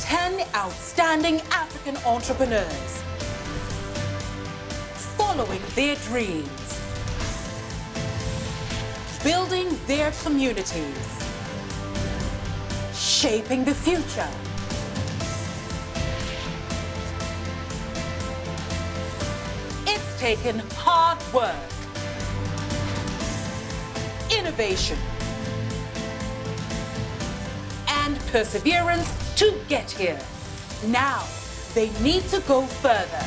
10 outstanding African entrepreneurs following their dreams, building their communities, shaping the future. It's taken hard work, innovation, and perseverance to get here. Now, they need to go further.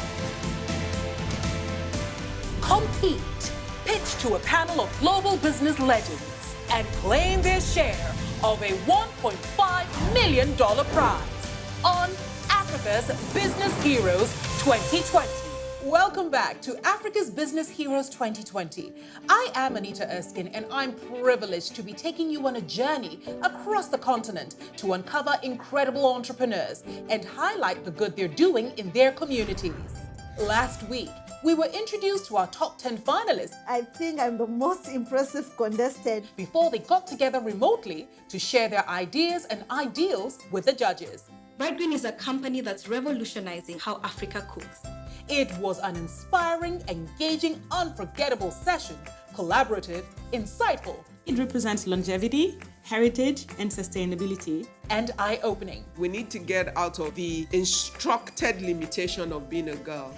Compete, pitch to a panel of global business legends, and claim their share of a $1.5 million prize on Africa's Business Heroes 2020. Welcome back to Africa's Business Heroes 2020. I am Anita Erskine, and I'm privileged to be taking you on a journey across the continent to uncover incredible entrepreneurs and highlight the good they're doing in their communities. Last week, we were introduced to our top 10 finalists. I think I'm the most impressive contestant. Before they got together remotely to share their ideas and ideals with the judges. Bright Green is a company that's revolutionizing how Africa cooks. It was an inspiring, engaging, unforgettable session, collaborative, insightful. It represents longevity, heritage, and sustainability. And eye-opening. We need to get out of the instructed limitation of being a girl.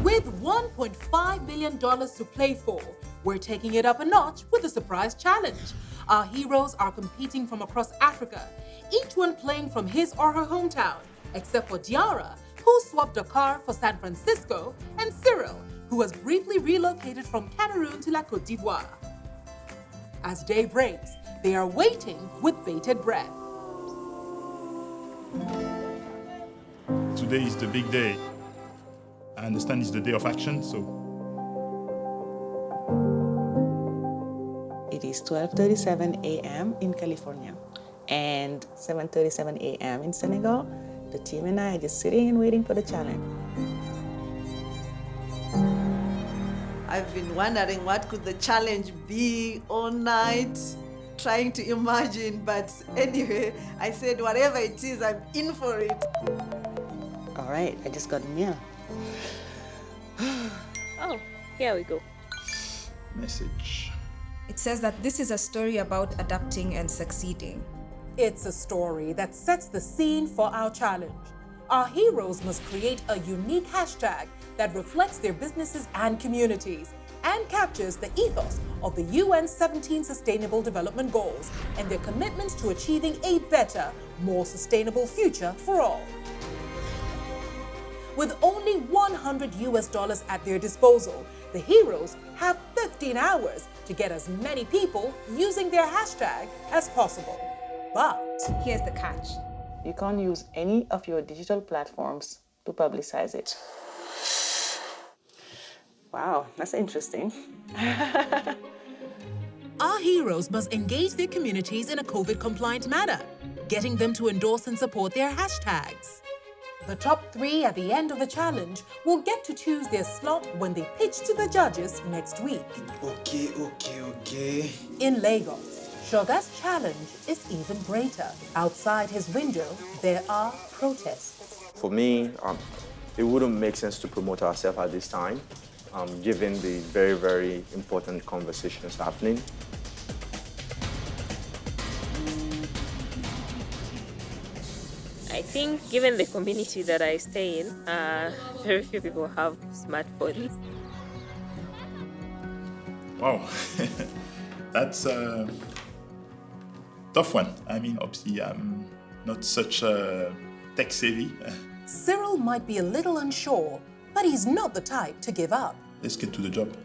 With $1.5 million to play for, we're taking it up a notch with a surprise challenge. Our heroes are competing from across Africa, each one playing from his or her hometown, except for Diara, who swapped Dakar for San Francisco, and Cyril, who has briefly relocated from Cameroon to La Côte d'Ivoire. As day breaks, they are waiting with bated breath. Today is the big day. I understand it's the day of action, so. It is 12:37 a.m. in California and 7:37 a.m. in Senegal. The team and I are just sitting and waiting for the challenge. I've been wondering what could the challenge be all night, trying to imagine, but anyway, I said whatever it is, I'm in for it. All right, I just got a meal. Oh, here we go. Message. It says that this is a story about adapting and succeeding. It's a story that sets the scene for our challenge. Our heroes must create a unique hashtag that reflects their businesses and communities and captures the ethos of the UN's 17 Sustainable Development Goals and their commitments to achieving a better, more sustainable future for all. With only $100 at their disposal, the heroes have 15 hours to get as many people using their hashtag as possible. But Here's the catch. You can't use any of your digital platforms to publicize it. Wow, that's interesting. our heroes must engage their communities in a COVID-compliant manner, getting them to endorse and support their hashtags. The top 3 at the end of the challenge will get to choose their slot when they pitch to the judges next week. Okay. In Lagos, Shoga's challenge is even greater. Outside his window, there are protests. For me, it wouldn't make sense to promote ourselves at this time, given the very, very important conversations happening. I think given the community that I stay in, very few people have smartphones. Wow, that's a tough one. I mean, obviously, I'm not such a tech savvy. Cyril might be a little unsure, but he's not the type to give up. Let's get to the job.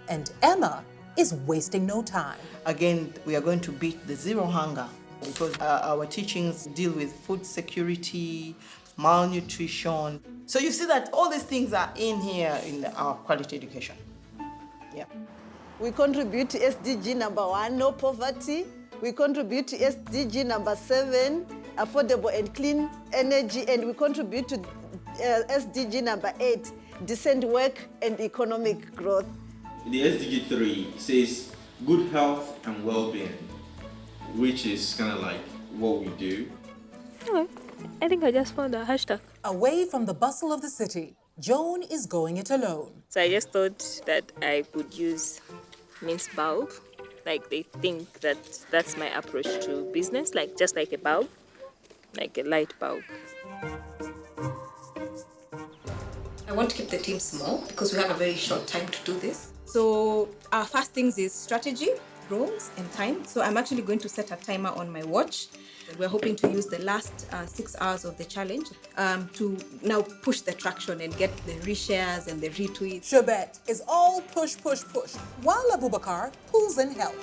And Emma is wasting no time. Again, we are going to beat the zero hunger because our teachings deal with food security, malnutrition. So you see that all these things are in here in our quality education. Yeah. We contribute to SDG number 1, no poverty. We contribute to SDG number 7, affordable and clean energy. And we contribute to SDG number 8, decent work and economic growth. The SDG 3 says good health and well-being, which is kind of like what we do. I think I just found a hashtag. Away from the bustle of the city, Joan is going it alone. So I just thought that I could use minced bulb. Like they think that that's my approach to business, like just like a bulb, like a light bulb. I want to keep the team small because we have a very short time to do this. So our first things is strategy, roles, and time. So I'm actually going to set a timer on my watch. We're hoping to use the last 6 hours of the challenge to now push the traction and get the reshares and the retweets. Chebet is all push, push, push, while Abubakar pulls in help.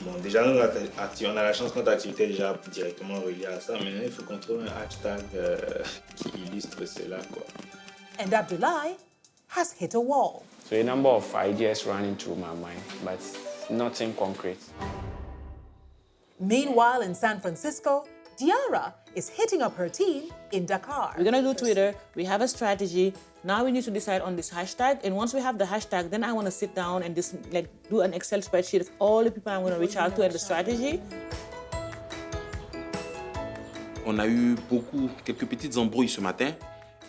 Bon, déjà, nous, on a la chance que notre activité est déjà directement reliée à ça, mais il faut qu'on trouve un hashtag qui illustre cela, quoi. And Abdullahi has hit a wall. So a number of ideas running through my mind, but nothing concrete. Meanwhile, in San Francisco, Diara is hitting up her team in Dakar. We're gonna do Twitter, we have a strategy, now we need to decide on this hashtag, and once we have the hashtag, then I wanna sit down and just do an Excel spreadsheet of all the people I'm gonna reach out to and the strategy. On a eu quelques petites embrouilles ce matin,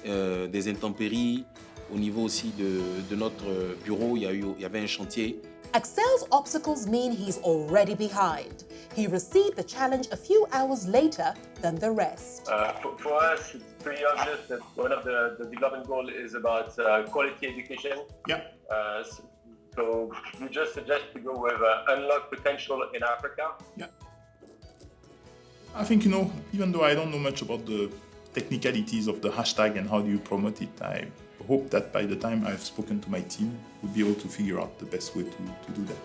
des intempéries. Au niveau aussi de notre bureau, il y avait un chantier. Excel's obstacles mean he's already behind. He received the challenge a few hours later than the rest. For us, it's pretty obvious that one of the development goals is about quality education. Yeah. So we just suggest to go with unlock potential in Africa. Yeah. I think, even though I don't know much about the technicalities of the hashtag and how do you promote it, I hope that by the time I've spoken to my team, we'll be able to figure out the best way to do that.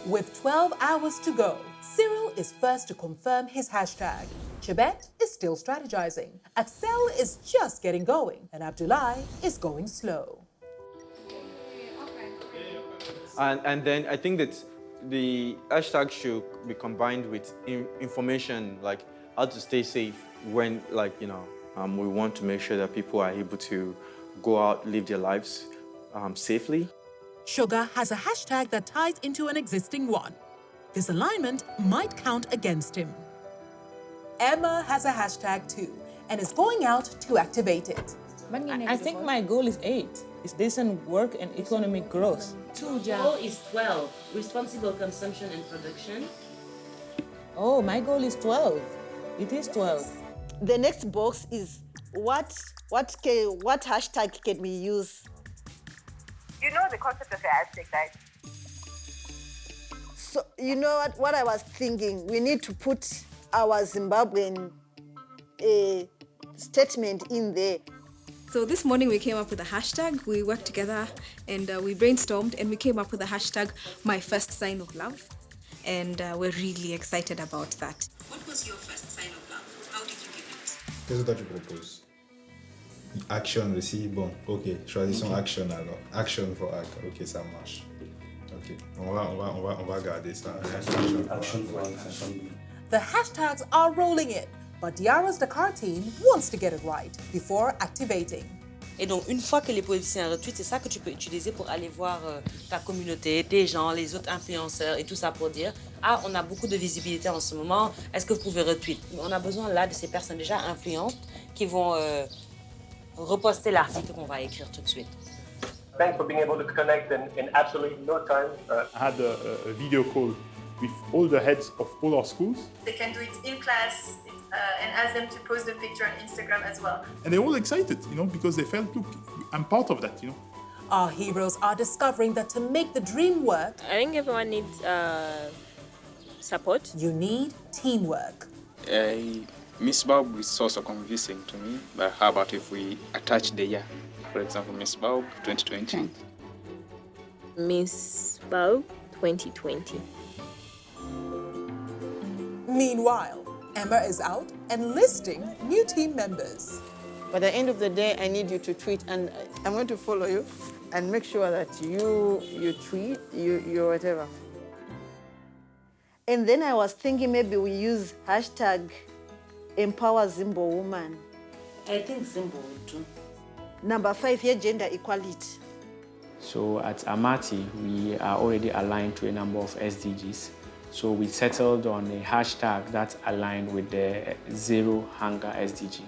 With 12 hours to go, Cyril is first to confirm his hashtag. Chebet is still strategizing. Excel is just getting going, and Abdullahi is going slow. And then I think that the hashtag should be combined with information like how to stay safe when, we want to make sure that people are able to go out, live their lives safely. Sugar has a hashtag that ties into an existing one. This alignment might count against him. Emma has a hashtag too and is going out to activate it. I think my goal is 8. It's decent work and economic growth. Goal is 12, responsible consumption and production. Oh, my goal is 12. It is 12. The next box is what hashtag can we use? You know the concept of a hashtag, right? So you know what I was thinking? We need to put our Zimbabwean statement in there. So this morning we came up with a hashtag, we worked together and we brainstormed and we came up with a hashtag, my first sign of love. And we're really excited about that. What was your first sign of love? How did you give it? Qu'est-ce que tu proposes? Action aussi, bon, ok, choisissons action alors. Action for act, ok, ça marche. Ok, on va garder ça. Action for action. The hashtags are rolling in, but Diara's Dakar team wants to get it right before activating. Et donc, une fois que les politiciens retweetent, c'est ça que tu peux utiliser pour aller voir ta communauté, tes gens, les autres influenceurs et tout ça pour dire « Ah, on a beaucoup de visibilité en ce moment, est-ce que vous pouvez retweet ?» On a besoin là de ces personnes déjà influentes qui vont reposter l'article qu'on va écrire tout de suite. Thanks for being able to connect in absolutely no time. I had a video call with all the heads of all our schools. They can do it in class and ask them to post the picture on Instagram as well. And they're all excited, because they felt, look, I'm part of that, Our heroes are discovering that to make the dream work, I think everyone needs support. You need teamwork. Miss Bob is also convincing to me, but how about if we attach the year? For example, Miss Bob 2020. Miss Bob 2020. Meanwhile, Emma is out enlisting new team members. By the end of the day, I need you to tweet, and I'm going to follow you and make sure that you tweet, you whatever. And then I was thinking maybe we use hashtag Empower Zimbo Woman. I think Zimbo would do. Number 5 here, gender equality. So at Amati, we are already aligned to a number of SDGs. So we settled on a hashtag that's aligned with the Zero Hunger SDG.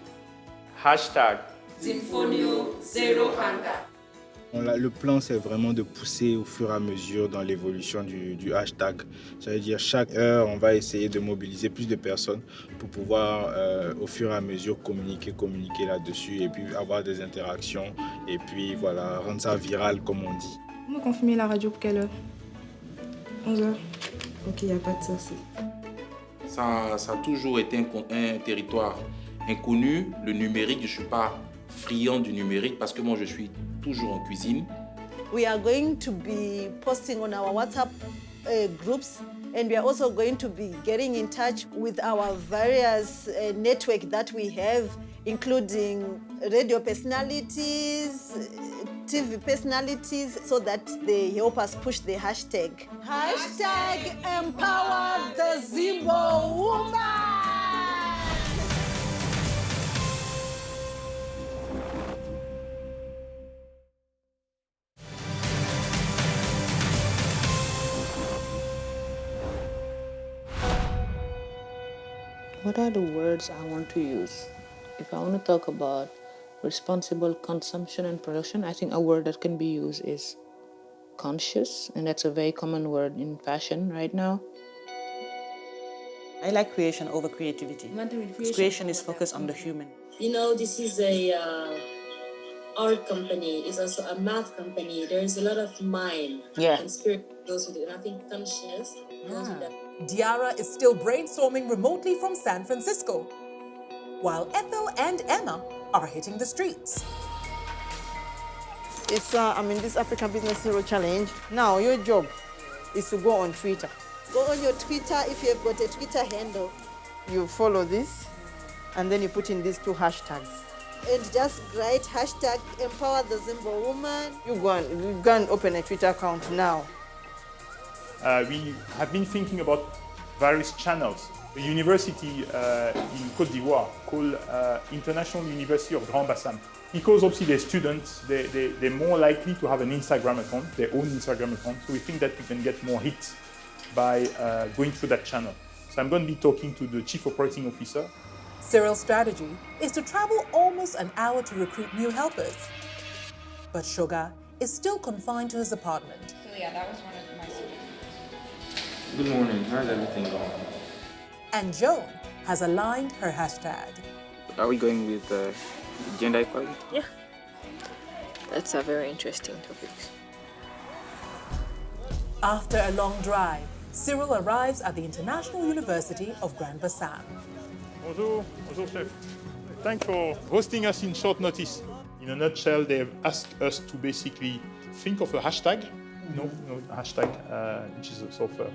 Hashtag Sinfonio Zero Hunger. Le plan, c'est vraiment de pousser au fur et à mesure dans l'évolution du hashtag. Ça veut dire chaque heure, on va essayer de mobiliser plus de personnes pour pouvoir, au fur et à mesure, communiquer là-dessus et puis avoir des interactions et puis voilà, rendre ça viral, comme on dit. On va confirmer la radio pour quelle heure? 11h. Ok, il n'y a pas de souci. Ça a toujours été un territoire inconnu. Le numérique, je ne suis pas friand du numérique parce que moi, je suis toujours en cuisine. We are going to be posting on our WhatsApp groups, and we are also going to be getting in touch with our various networks that we have, including radio personalities, TV personalities, so that they help us push the hashtag. Hashtag empower the Zimbo woman! What are the words I want to use? If I want to talk about responsible consumption and production, I think a word that can be used is conscious, and that's a very common word in fashion right now. I like creation over creativity. Because creation is focused on the human. You know, this is a art company. It's also a math company. There is a lot of mind and spirit goes with it. And I think consciousness goes with that. Diara is still brainstorming remotely from San Francisco, while Ethel and Emma are hitting the streets. It's, this African Business Hero Challenge. Now, your job is to go on Twitter. Go on your Twitter if you've got a Twitter handle. You follow this, and then you put in these two hashtags. And just write hashtag empower the Zimbo woman. You go and open a Twitter account now. We have been thinking about various channels. A university in Côte d'Ivoire called International University of Grand Bassam. Because obviously they're students, they're more likely to have an Instagram account, their own Instagram account. So we think that we can get more hits by going through that channel. So I'm going to be talking to the Chief Operating Officer. Cyril's strategy is to travel almost an hour to recruit new helpers. But Sugar is still confined to his apartment. So yeah, that was one of my students. Good morning. How's everything going? And Joan has aligned her hashtag. Are we going with gender equality? Yeah. That's a very interesting topic. After a long drive, Cyril arrives at the International University of Grand Bassam. Bonjour, bonjour chef. Thanks for hosting us in short notice. In a nutshell, they've asked us to basically think of a hashtag, hashtag, which is a sort of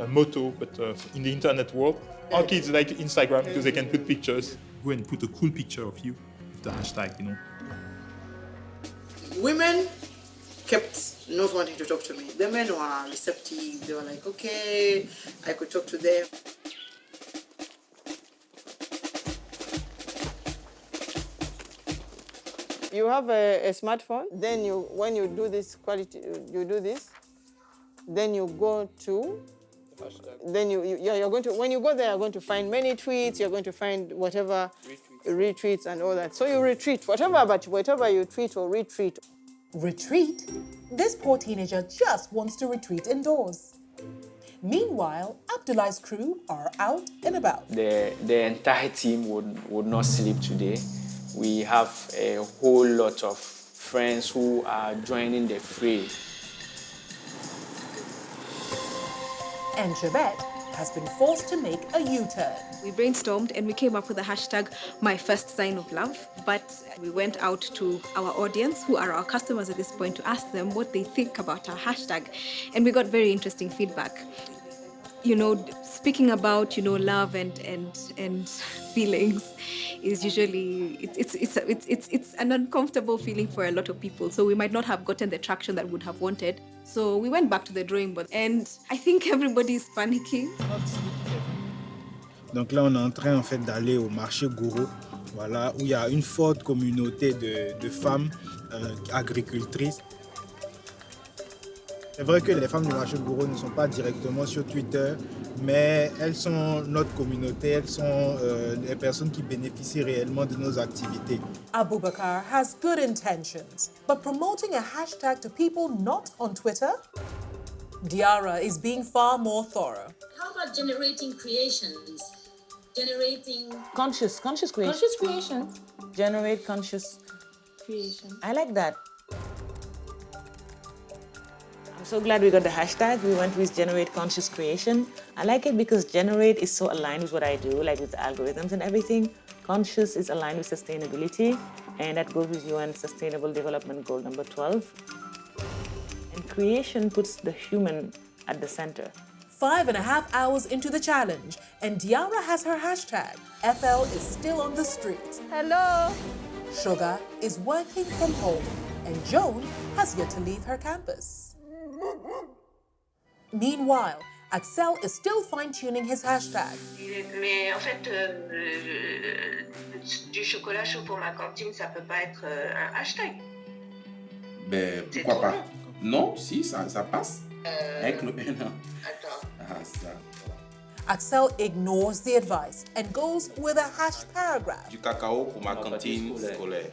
a motto, but in the internet world. Our kids like Instagram because they can put pictures. Go and put a cool picture of you with the hashtag, Women kept not wanting to talk to me. The men were receptive. They were like, okay, I could talk to them. You have a smartphone, then when you do this quality, you do this, then you go to, then you're going to, when you go there, you're going to find many tweets, you're going to find whatever retweets and all that. So you retweet, whatever you tweet or retweet. Retreat? This poor teenager just wants to retreat indoors. Meanwhile, Abdullah's crew are out and about. The entire team would not sleep today. We have a whole lot of friends who are joining the fray. And Javette has been forced to make a U-turn. We brainstormed and we came up with the hashtag My First Sign of Love. But we went out to our audience, who are our customers at this point, to ask them what they think about our hashtag. And we got very interesting feedback. Speaking about, love and feelings is usually, it's an uncomfortable feeling for a lot of people. So we might not have gotten the traction that we would have wanted. So we went back to the drawing board, and I think everybody is panicking. Donc là, on est en train d'aller au marché Gouro, voilà, où il y a une forte communauté de femmes agricultrices. C'est vrai que les femmes du marché de Goro ne sont pas directement sur Twitter, mais elles sont notre communauté, elles sont les personnes qui bénéficient réellement de nos activités. Abubakar has good intentions, but promoting a hashtag to people not on Twitter? Diara is being far more thorough. How about generating creations? Generating Conscious creation. conscious creations. Generate conscious Creation. I like that. I'm so glad we got the hashtag. We went with generate conscious creation. I like it because generate is so aligned with what I do, like with the algorithms and everything. Conscious is aligned with sustainability, and that goes with UN Sustainable Development Goal number 12. And creation puts the human at the center. 5.5 hours into the challenge, and Diara has her hashtag. FL is still on the street. Hello. Sugar is working from home, and Joan has yet to leave her campus. Meanwhile, Axel is still fine-tuning his hashtag. Mais en fait, du chocolat chaud pour ma cantine, ça peut pas être un hashtag. Ben, pourquoi pas? Non, si, ça passe. Avec le N. Attends. Ah, ça. Axel ignores the advice and goes with a hash paragraph. Du cacao pour ma cantine scolaire.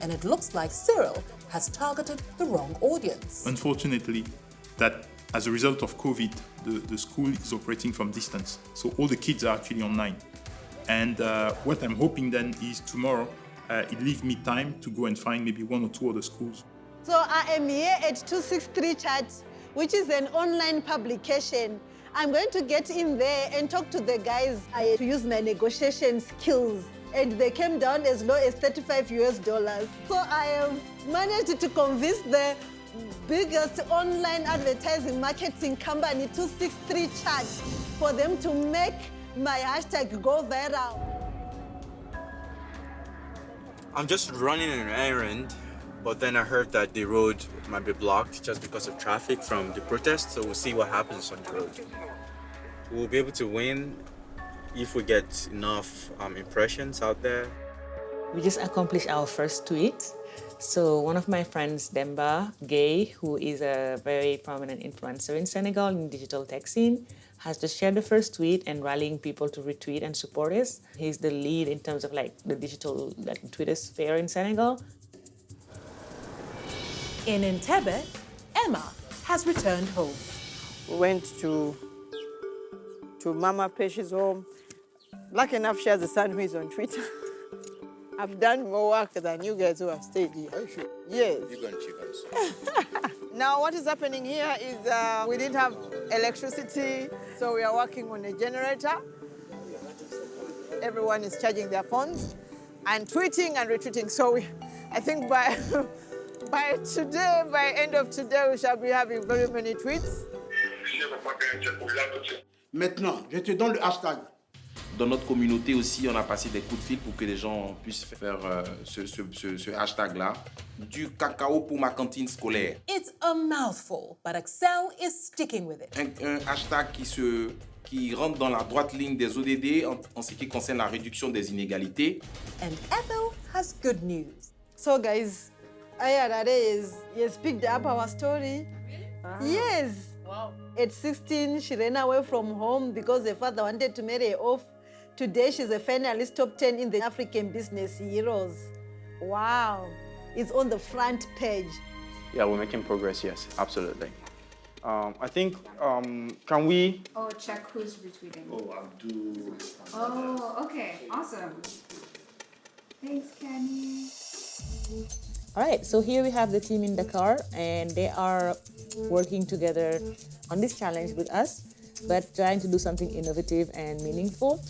And it looks like Cyril has targeted the wrong audience. Unfortunately, that as a result of COVID, the school is operating from distance. So all the kids are actually online. And what I'm hoping then is tomorrow, it leaves me time to go and find maybe 1 or 2 other schools. So I am here at 263 Chat, which is an online publication. I'm going to get in there and talk to the guys. I had to use my negotiation skills, and they came down as low as $35 US. So I have managed to convince the biggest online advertising marketing company, 263 Chat, for them to make my hashtag go viral. I'm just running an errand, but then I heard that the road might be blocked just because of traffic from the protest, so we'll see what happens on the road. We'll be able to win if we get enough impressions out there. We just accomplished our first tweet. So one of my friends, Demba Gay, who is a very prominent influencer in Senegal in digital tech scene, has just shared the first tweet and rallying people to retweet and support us. He's the lead in terms of like the digital Twitter sphere in Senegal. In Entebbe, Emma has returned home. We went to Mama Peshi's home. Lucky enough, she has a son who is on Twitter. I've done more work than you guys who have stayed here. Are you sure? Yes. You're going to Now, what is happening here is we didn't have electricity, so we are working on a generator. Everyone is charging their phones and tweeting and retweeting. So I think by end of today, we shall be having very many tweets. Maintenant, je te donne le hashtag. Dans notre communauté aussi, on a passé des coups de fil pour que les gens puissent faire ce hashtag-là. Du cacao pour ma cantine scolaire. It's a mouthful, but Axel is sticking with it. Un hashtag qui rentre dans la droite ligne des ODD en ce qui concerne la réduction des inégalités. And Ethel has good news. So guys, IRA has picked up our story. Really? Yes. Wow. At 16, she ran away from home because her father wanted to marry her off. Today, she's a finalist top 10 in the African Business Heroes. Wow. It's on the front page. Yeah, we're making progress, yes, absolutely. I think, can we... Oh, check who's retweeting. Oh, I'll do... Oh, okay, awesome. Thanks, Kenny. All right, so here we have the team in Dakar, and they are working together on this challenge with us, but trying to do something innovative and meaningful.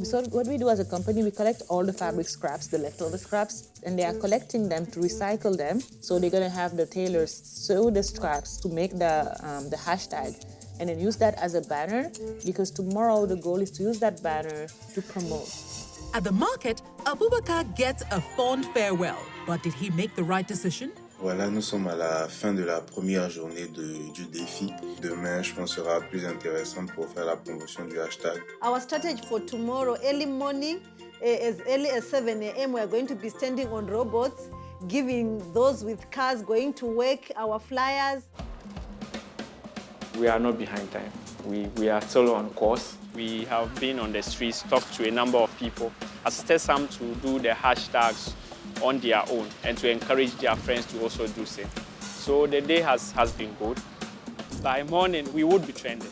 So what we do as a company, we collect all the fabric scraps, the leftover scraps, and they are collecting them to recycle them. So they're gonna have the tailors sew the scraps to make the hashtag, and then use that as a banner, because tomorrow the goal is to use that banner to promote. At the market, Abubakar gets a fond farewell. But did he make the right decision? Voilà, nous sommes à la fin de la première journée du défi. Demain, je pense, sera plus intéressante pour faire la promotion du hashtag. Our strategy for tomorrow, early morning, as early as 7 a.m., we are going to be standing on robots, giving those with cars going to work our flyers. we are not behind time. We are still on course. We have been on the streets, talked to a number of people, assisted some to do the hashtags on their own and to encourage their friends to also do same. So the day has been good. By morning, we would be trending.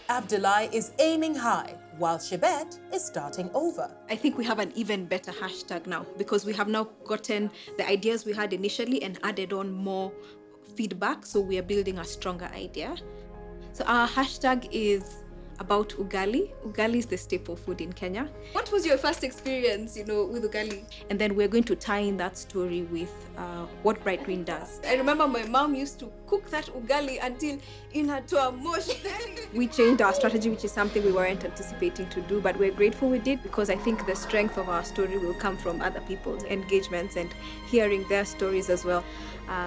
Abdullah is aiming high, while Shibet is starting over. I think we have an even better hashtag now because we have now gotten the ideas we had initially and added on more feedback, so we are building a stronger idea. So our hashtag is about ugali. Ugali is the staple food in Kenya. What was your first experience, with ugali? And then we're going to tie in that story with what Bright Green does. I remember my mom used to cook that ugali until inatoa moshi. We changed our strategy, which is something we weren't anticipating to do, but we're grateful we did because I think the strength of our story will come from other people's engagements and hearing their stories as well.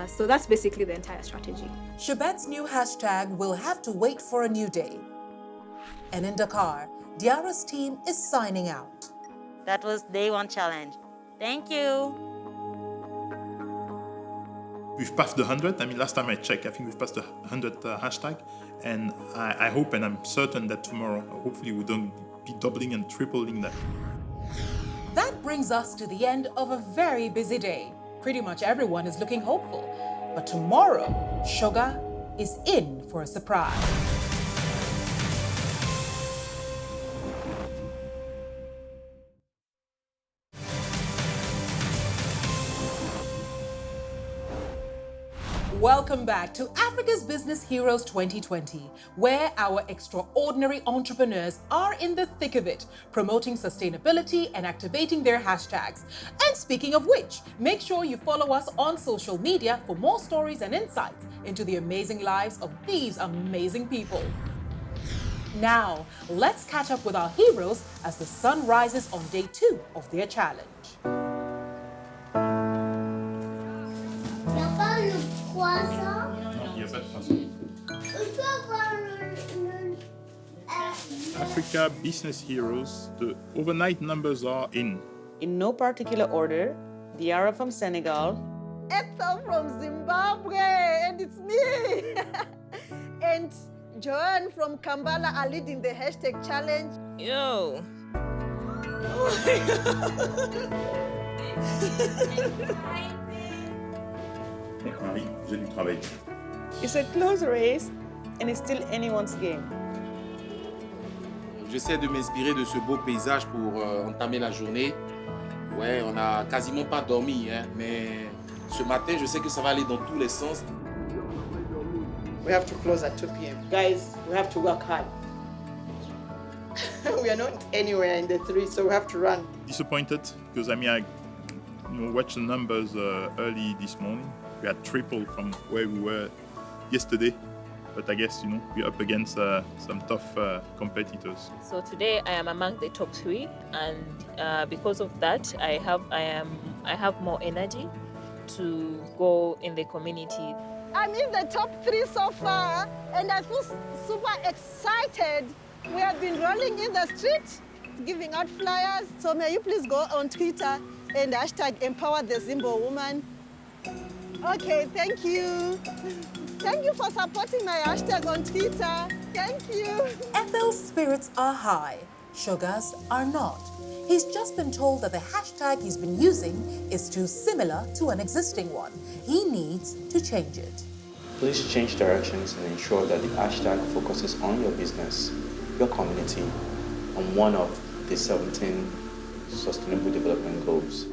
So that's basically the entire strategy. Shibet's new hashtag will have to wait for a new day. And in Dakar, Diarra's team is signing out. That was day one challenge. Thank you. We've passed the 100. I mean, last time I checked, I think we've passed the 100 hashtag. And I hope and I'm certain that tomorrow, hopefully we don't be doubling and tripling that. That brings us to the end of a very busy day. Pretty much everyone is looking hopeful. But tomorrow, Sugar is in for a surprise. Welcome back to Africa's Business Heroes 2020, where our extraordinary entrepreneurs are in the thick of it, promoting sustainability and activating their hashtags. And speaking of which, make sure you follow us on social media for more stories and insights into the amazing lives of these amazing people. Now, let's catch up with our heroes as the sun rises on day 2 of their challenge. Africa Business Heroes, the overnight numbers are in. In no particular order, Diarra from Senegal. Ethel from Zimbabwe, and it's me. And Joanne from Kampala are leading the hashtag challenge. Yo. J'ai du travail. It's a close race, and it's still anyone's game. J'essaie de m'inspirer de ce beau paysage pour entamer la journée. Ouais, on n'a quasiment pas dormi, hein, mais ce matin, je sais que ça va aller dans tous les sens. We have to close at 2 p.m. Guys, we have to work hard. We are not anywhere in the 3, so we have to run. Disappointed because I watched the numbers early this morning. We had tripled from where we were yesterday. But I guess, we're up against some tough competitors. So today I am among the top 3, and because of that, I have more energy to go in the community. I'm in the top 3 so far, and I feel super excited. We have been rolling in the street, giving out flyers. So may you please go on Twitter and hashtag empower the Zimbo woman. Okay, thank you. Thank you for supporting my hashtag on Twitter. Thank you. Ethel's spirits are high, Sugar's are not. He's just been told that the hashtag he's been using is too similar to an existing one. He needs to change it. Please change directions and ensure that the hashtag focuses on your business, your community, and one of the 17 Sustainable Development Goals.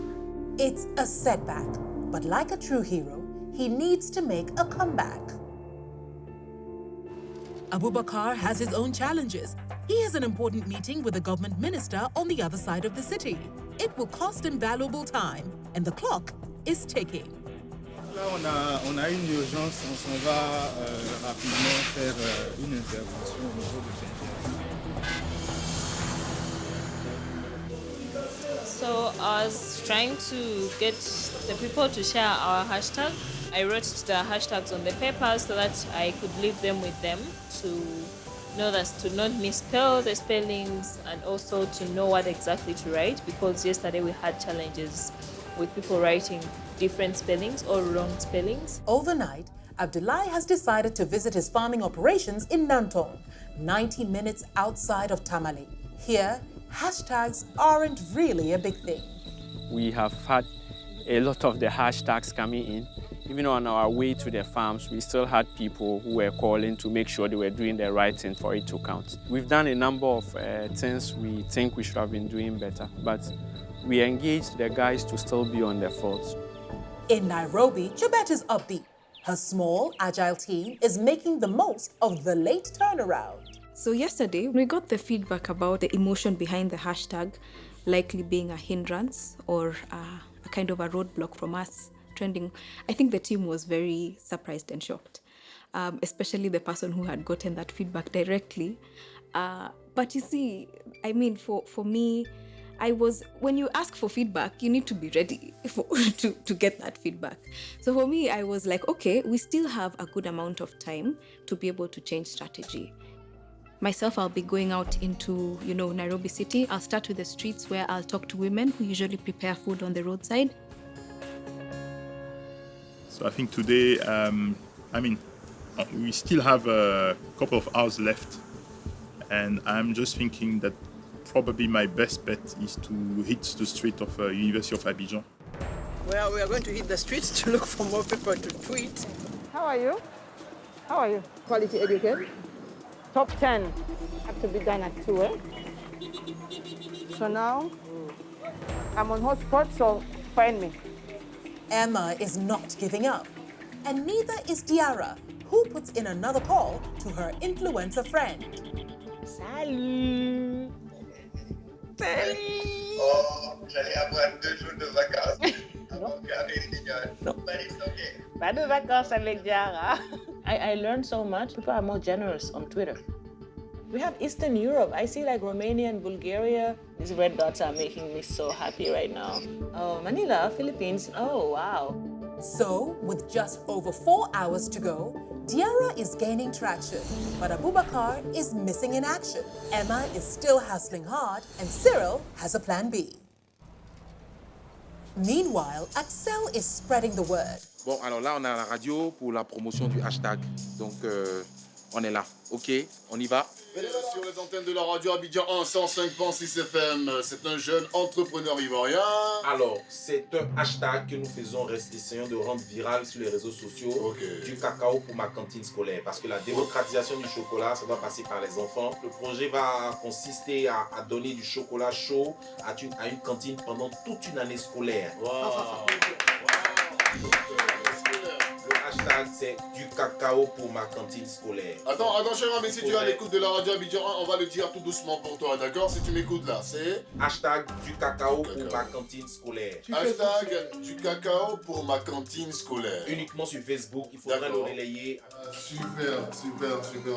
It's a setback, but like a true hero, he needs to make a comeback. Abubakar has his own challenges. He has an important meeting with a government minister on the other side of the city. It will cost him valuable time, and the clock is ticking. Là, on a une urgence, on s'en va rapidement faire une intervention au niveau de Saint-Pierre. So I was trying to get the people to share our hashtag. I wrote the hashtags on the paper so that I could leave them with them to know that to not misspell the spellings and also to know what exactly to write, because yesterday we had challenges with people writing different spellings or wrong spellings. Overnight, Abdoulaye has decided to visit his farming operations in Nantong, 90 minutes outside of Tamale. Here, hashtags aren't really a big thing. We have had a lot of the hashtags coming in. Even on our way to the farms, we still had people who were calling to make sure they were doing the right thing for it to count. We've done a number of things we think we should have been doing better, but we engaged the guys to still be on the field. In Nairobi, Chebet is upbeat. Her small, agile team is making the most of the late turnaround. So yesterday, we got the feedback about the emotion behind the hashtag likely being a hindrance or a kind of a roadblock from us trending. I think the team was very surprised and shocked, especially the person who had gotten that feedback directly. But you see, I mean, for me, when you ask for feedback, you need to be ready to get that feedback. So for me, I was like, okay, we still have a good amount of time to be able to change strategy. Myself, I'll be going out into, Nairobi City. I'll start with the streets where I'll talk to women who usually prepare food on the roadside. So I think today, we still have a couple of hours left, and I'm just thinking that probably my best bet is to hit the street of University of Abidjan. Well, we are going to hit the streets to look for more people to tweet. How are you? How are you? Quality educate. Top 10 have to be done at 2, eh? So now, I'm on hotspot, so find me. Emma is not giving up, and neither is Diarra, who puts in another call to her influencer friend. Salut! Salut! Oh, j'allais avoir 2 jours de vacances. No. But it's okay. Pas de vacances avec Diarra. I learned so much. People are more generous on Twitter. We have Eastern Europe. I see like Romania and Bulgaria. These red dots are making me so happy right now. Oh, Manila, Philippines. Oh, wow. So, with just over 4 hours to go, Diarra is gaining traction, but Abubakar is missing in action. Emma is still hustling hard, and Cyril has a plan B. Meanwhile, Axel is spreading the word. Bon, alors là, on est à la radio pour la promotion du hashtag. Donc, on est là. OK, on y va. Sur les antennes de la radio Abidjan 105.6 FM, c'est un jeune entrepreneur ivoirien. Alors, c'est un hashtag que nous faisons, essayons de rendre viral sur les réseaux sociaux. Du cacao pour ma cantine scolaire. Parce que la démocratisation du chocolat, ça doit passer par les enfants. Le projet va consister à donner du chocolat chaud à une cantine pendant toute une année scolaire. Le hashtag, c'est du cacao pour ma cantine scolaire. Attends, cher ami, si tu es à l'écoute de la radio Abidjan 1, on va le dire tout doucement pour toi, d'accord? Si tu m'écoutes là, c'est... Hashtag du cacao pour ma cantine scolaire. Hashtag du cacao pour ma cantine scolaire. Uniquement sur Facebook, il faudrait le relayer. Super,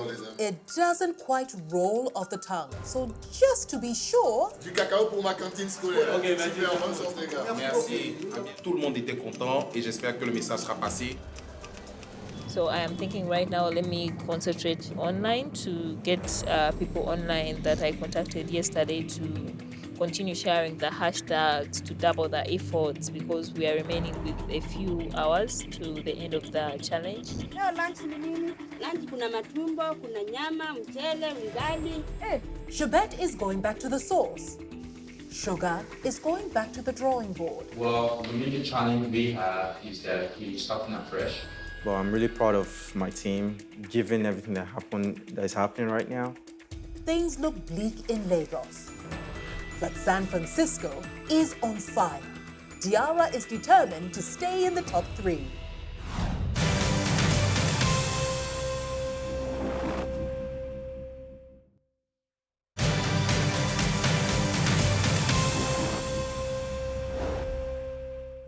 les amis. It doesn't quite roll off the tongue, so just to be sure... Du cacao pour ma cantine scolaire. Ok, super, bonne chance les gars. Merci. Tout le monde était content et j'espère que le message sera passé. So I am thinking right now, let me concentrate online to get people online that I contacted yesterday to continue sharing the hashtags, to double the efforts, because we are remaining with a few hours to the end of the challenge. Leo lunch ni nini? Lunch kuna matumbo, kuna nyama, mchele, ugali. Chebet is going back to the source. Sugar is going back to the drawing board. Well, the major challenge we have is that we're starting afresh. Well, I'm really proud of my team, given everything that is happening right now. Things look bleak in Lagos, but San Francisco is on fire. Diarra is determined to stay in the top 3.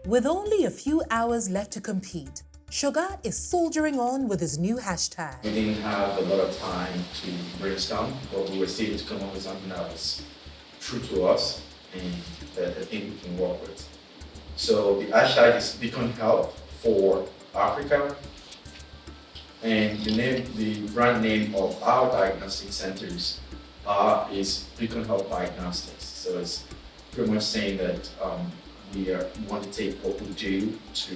With only a few hours left to compete, Sugar is soldiering on with his new hashtag. We didn't have a lot of time to brainstorm, but we were able to come up with something that was true to us and that I think we can work with. So the hashtag is Beacon Health for Africa, and the brand name of our diagnostic centers is Beacon Health Diagnostics. So it's pretty much saying that we want to take what we do to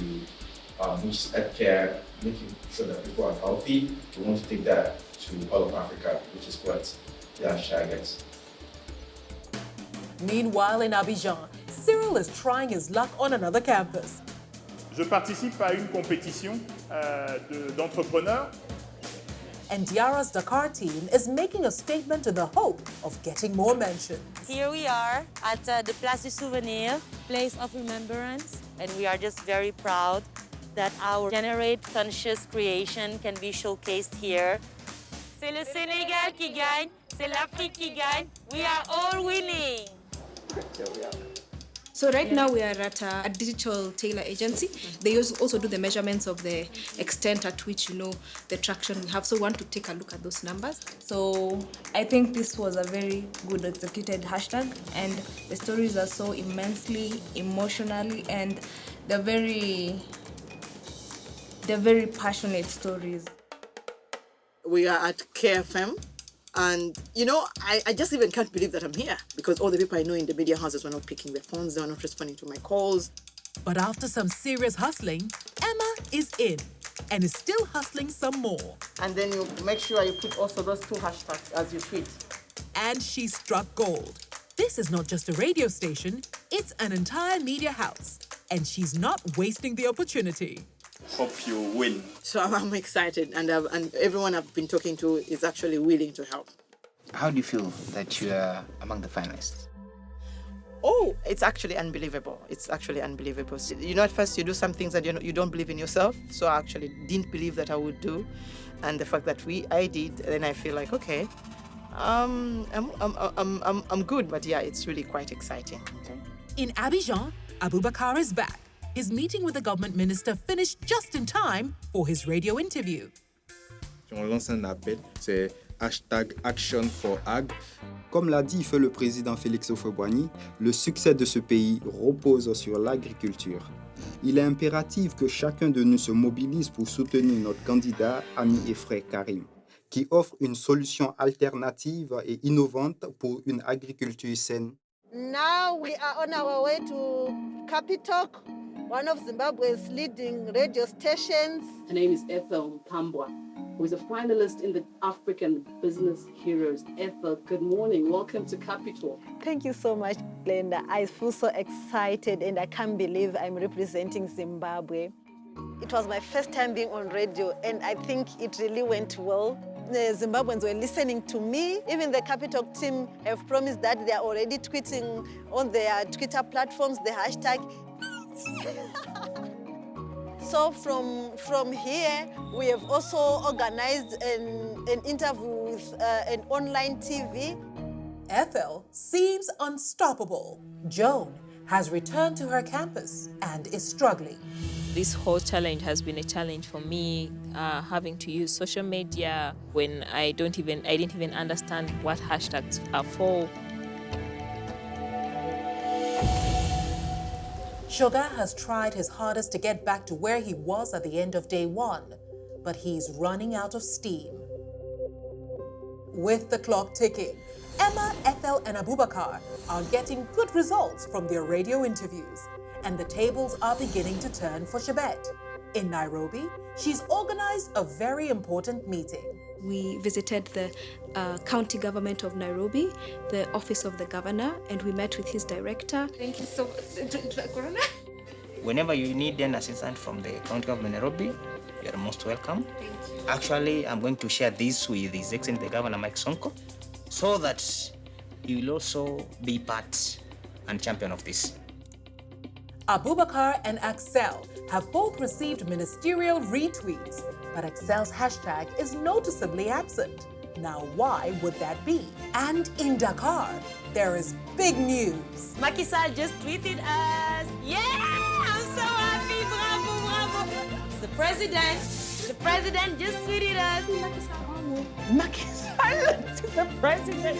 which is healthcare making sure that people are healthy. We want to take that to all of Africa, which is what the hashtag is. Meanwhile, in Abidjan, Cyril is trying his luck on another campus. Je participe à une compétition d'entrepreneurs. And Diara's Dakar team is making a statement in the hope of getting more mentions. Here we are at the Place du Souvenir, place of remembrance, and we are just very proud that our generate conscious creation can be showcased here. C'est le Sénégal qui gagne, c'est l'Afrique qui gagne. We are all winning. So right now we are at a digital tailor agency. They also do the measurements of the extent at which, the traction we have. So we want to take a look at those numbers. So I think this was a very good executed hashtag, and the stories are so immensely emotionally, and they're very passionate stories. We are at KFM. And, I just even can't believe that I'm here because all the people I know in the media houses were not picking their phones, they were not responding to my calls. But after some serious hustling, Emma is in and is still hustling some more. And then you make sure you put also those 2 hashtags as you tweet. And she struck gold. This is not just a radio station, it's an entire media house. And she's not wasting the opportunity. Hope you win. So I'm excited, and everyone I've been talking to is actually willing to help. How do you feel that you are among the finalists? Oh, it's actually unbelievable. It's actually unbelievable. At first you do some things that you don't believe in yourself. So I actually didn't believe that I would do, and the fact that I did, then I feel like okay, I'm good. But yeah, it's really quite exciting. In Abidjan, Abubakar is back. His meeting with the government minister finished just in time for his radio interview. On lance un appel, c'est #ActionForAg. Comme l'a dit le président Félix Houphouët-Boigny, le succès de ce pays repose sur l'agriculture. Il est impératif que chacun de nous se mobilise pour soutenir notre candidat, ami et frère Karim, qui offre une solution alternative et innovante pour une agriculture saine. Now we are on our way to Capitalk, one of Zimbabwe's leading radio stations. Her name is Ethel Mpambwa, who is a finalist in the African Business Heroes. Ethel, good morning. Welcome to Capital. Thank you so much, Glenda. I feel so excited and I can't believe I'm representing Zimbabwe. It was my first time being on radio and I think it really went well. The Zimbabweans were listening to me. Even the Capitalk team have promised that they are already tweeting on their Twitter platforms the hashtag. So from here, we have also organized an interview with an online TV. Ethel seems unstoppable. Joan has returned to her campus and is struggling. This whole challenge has been a challenge for me, having to use social media when I didn't even understand what hashtags are for. Sugar has tried his hardest to get back to where he was at the end of day 1, but he's running out of steam. With the clock ticking, Emma, Ethel, and Abubakar are getting good results from their radio interviews, and the tables are beginning to turn for Chebet. In Nairobi, she's organized a very important meeting. We visited the county government of Nairobi, the office of the governor, and we met with his director. Thank you so much. Whenever you need an assistance from the county government of Nairobi, you are most welcome. Thank you. Actually, I'm going to share this with His Excellency the Governor Mike Sonko, so that he will also be part and champion of this. Abubakar and Axel have both received ministerial retweets, but Axel's hashtag is noticeably absent. Now, why would that be? And in Dakar, there is big news. Macky Sall just tweeted us. Yeah, I'm so happy. Bravo, bravo. The president just tweeted us. Macky Sall to the president.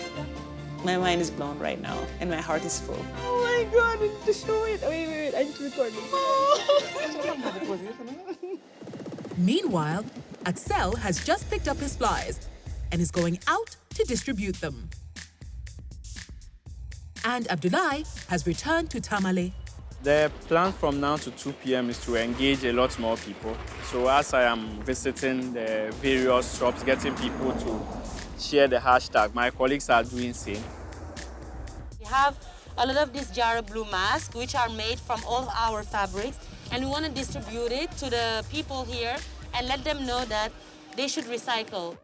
My mind is blown right now, and my heart is full. Oh my God, I need to show it. Wait, I need to record it. Meanwhile, Axel has just picked up his flyers and is going out to distribute them. And Abdoulaye has returned to Tamale. The plan from now to 2 p.m. is to engage a lot more people. So as I am visiting the various shops, getting people to share the hashtag, my colleagues are doing same. We have a lot of these Jara Blue masks, which are made from all our fabrics, and we want to distribute it to the people here and let them know that they should recycle.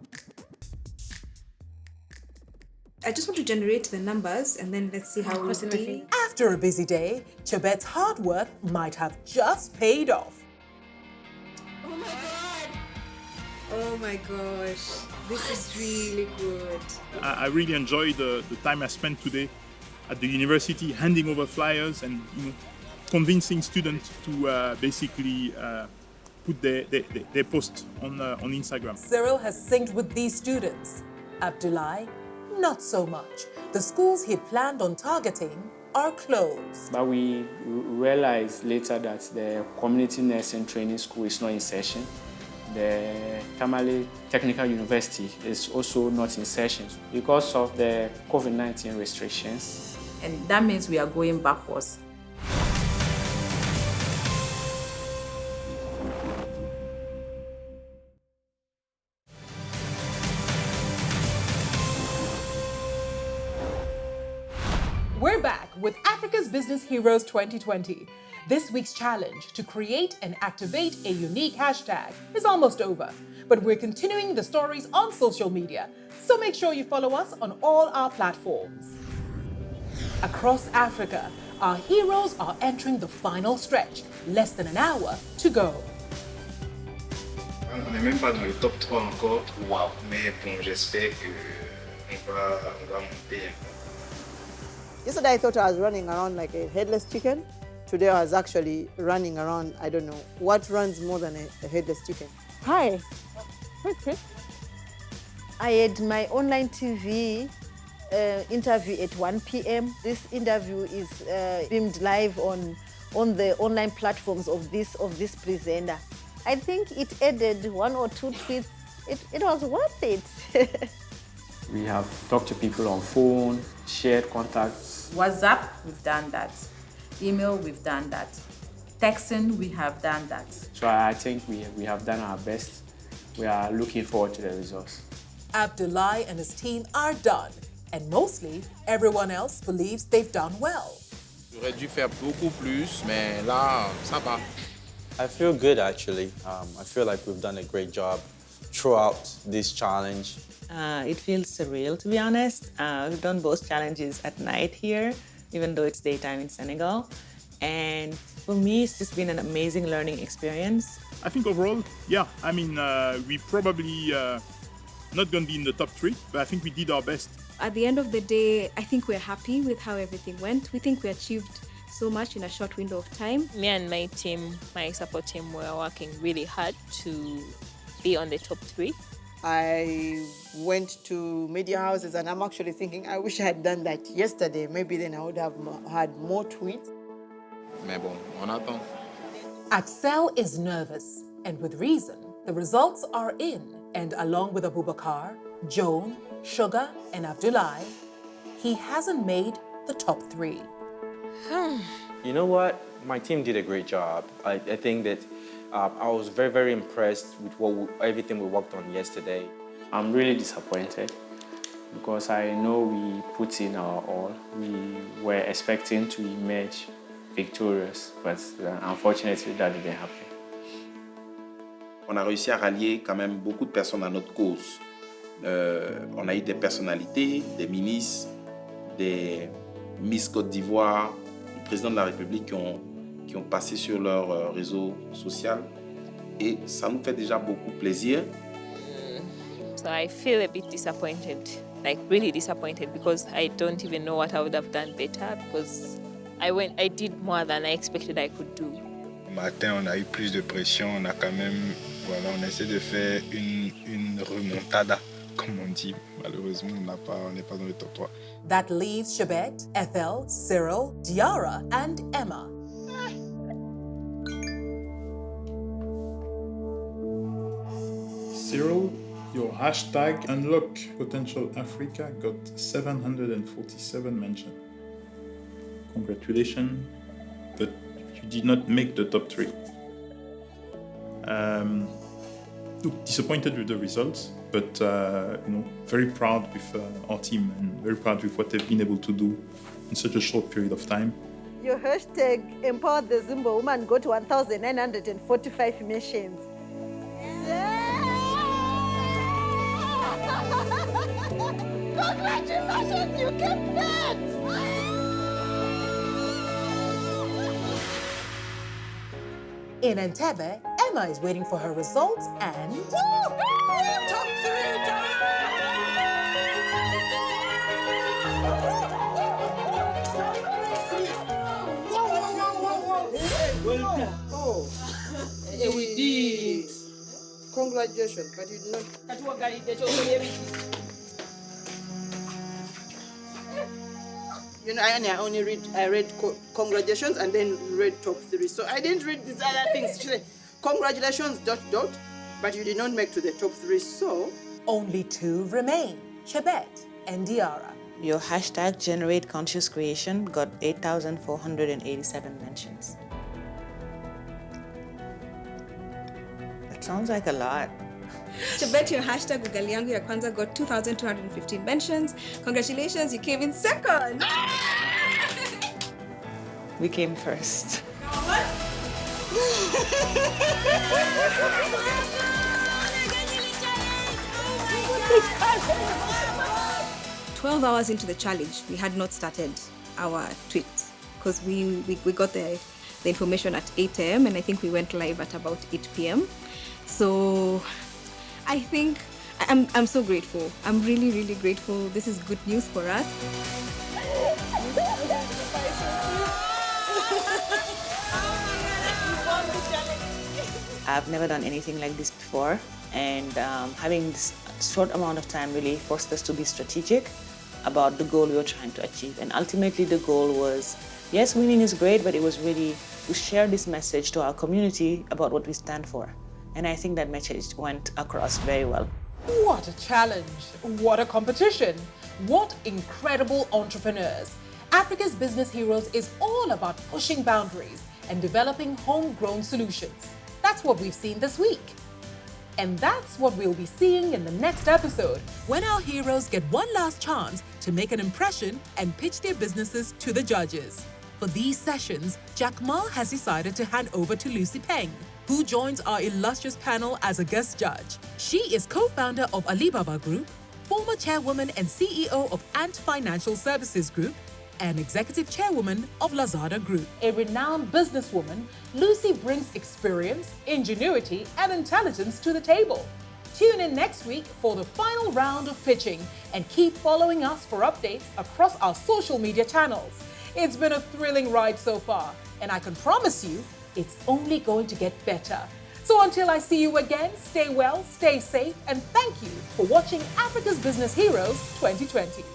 I just want to generate the numbers and then let's see how we do. After a busy day, Chebet's hard work might have just paid off. Oh my gosh, this is really good. I really enjoyed the time I spent today at the university, handing over flyers and convincing students to basically put their post on Instagram. Cyril has synced with these students. Abdullah, not so much. The schools he planned on targeting are closed. But we realized later that the community nursing training school is not in session. The Tamale Technical University is also not in session because of the COVID-19 restrictions. And that means we are going backwards. We're back with Africa's Business Heroes 2020. This week's challenge to create and activate a unique hashtag is almost over, but we're continuing the stories on social media, so make sure you follow us on all our platforms. Across Africa, our heroes are entering the final stretch, less than an hour to go. On n'est même pas dans le top 3 encore, mais bon, j'espère qu'on va monter. Yesterday I thought I was running around like a headless chicken. Today I was actually running around, I don't know, what runs more than a headless chicken? Hi. I had my online TV interview at 1 p.m. This interview is beamed live on the online platforms of this presenter. I think it added 1 or 2 tweets. It was worth it. We have talked to people on phone, shared contacts. WhatsApp, we've done that. Email, we've done that. Texting, we have done that. So I think we have done our best. We are looking forward to the results. Abdullah and his team are done, and mostly everyone else believes they've done well. J'aurais dû faire beaucoup plus, mais là, ça va. I feel good actually. I feel like we've done a great job throughout this challenge. It feels surreal, to be honest. We've done both challenges at night here, even though it's daytime in Senegal. And for me, it's just been an amazing learning experience. I think overall, yeah, I mean, we probably not going to be in the top 3, but I think we did our best. At the end of the day, I think we're happy with how everything went. We think we achieved so much in a short window of time. Me and my team, my support team, were working really hard to be on the top 3. I went to media houses and I'm actually thinking, I wish I had done that yesterday. Maybe then I would have had more tweets. Mais bon, on attend. Axel is nervous, and with reason. The results are in, and along with Abubakar, Joan, Sugar, and Abdullah, he hasn't made the top 3. You know what? My team did a great job. I think that I was very, very impressed with everything we worked on yesterday. I'm really disappointed because I know we put in our all. We were expecting to emerge victorious, but unfortunately that didn't happen. On a réussi à rallier quand même beaucoup de personnes à notre cause. On a eu des personnalités, des ministres, des Miss Côte d'Ivoire, du président de la République qui ont passé sur leur réseau social. Et ça nous fait déjà beaucoup plaisir. So I feel a bit disappointed, like really disappointed, because I don't even know what I would have done better, because I did more than I expected I could do. Matin, on a eu plus de pression, on a quand même, voilà, on essaie de faire une remontada, comme on dit. Malheureusement, on n'est pas dans le top 3. That leaves Chebet, Ethel, Cyril, Diara, and Emma. Cyril, your hashtag Unlock Potential Africa got 747 mentions. Congratulations, but you did not make the top 3. Look, disappointed with the results, but very proud with our team and very proud with what they've been able to do in such a short period of time. Your hashtag Empower the Zimba Woman got 1,945 mentions. Congratulations, you kept that! In Entebbe, Emma is waiting for her results and... Top 3! Well done. Oh, we did. Congratulations, but you did not. You know, I read congratulations and then read top 3. So I didn't read these other things. She said, congratulations, ... but you did not make to the top 3, so... Only 2 remain, Chebet and Diara. Your hashtag Generate Conscious Creation got 8,487 mentions. That sounds like a lot. Chebet, your hashtag Ugali yangu ya kwanza got 2,215 mentions. Congratulations, you came in second. We came first. 12 hours into the challenge, we had not started our tweet because we got the information at 8 a.m. and I think we went live at about 8 p.m. So I think I'm so grateful. I'm really, really grateful. This is good news for us. I've never done anything like this before, and having this short amount of time really forced us to be strategic about the goal we were trying to achieve. And ultimately the goal was, yes, winning is great, but it was really to share this message to our community about what we stand for. And I think that message went across very well. What a challenge! What a competition! What incredible entrepreneurs! Africa's Business Heroes is all about pushing boundaries and developing homegrown solutions. That's what we've seen this week. And that's what we'll be seeing in the next episode, when our heroes get one last chance to make an impression and pitch their businesses to the judges. For these sessions, Jack Ma has decided to hand over to Lucy Peng, who joins our illustrious panel as a guest judge. She is co-founder of Alibaba Group, former chairwoman and CEO of Ant Financial Services Group, and executive chairwoman of Lazada Group. A renowned businesswoman, Lucy brings experience, ingenuity, and intelligence to the table. Tune in next week for the final round of pitching and keep following us for updates across our social media channels. It's been a thrilling ride so far, and I can promise you, it's only going to get better. So until I see you again, stay well, stay safe, and thank you for watching Africa's Business Heroes 2020.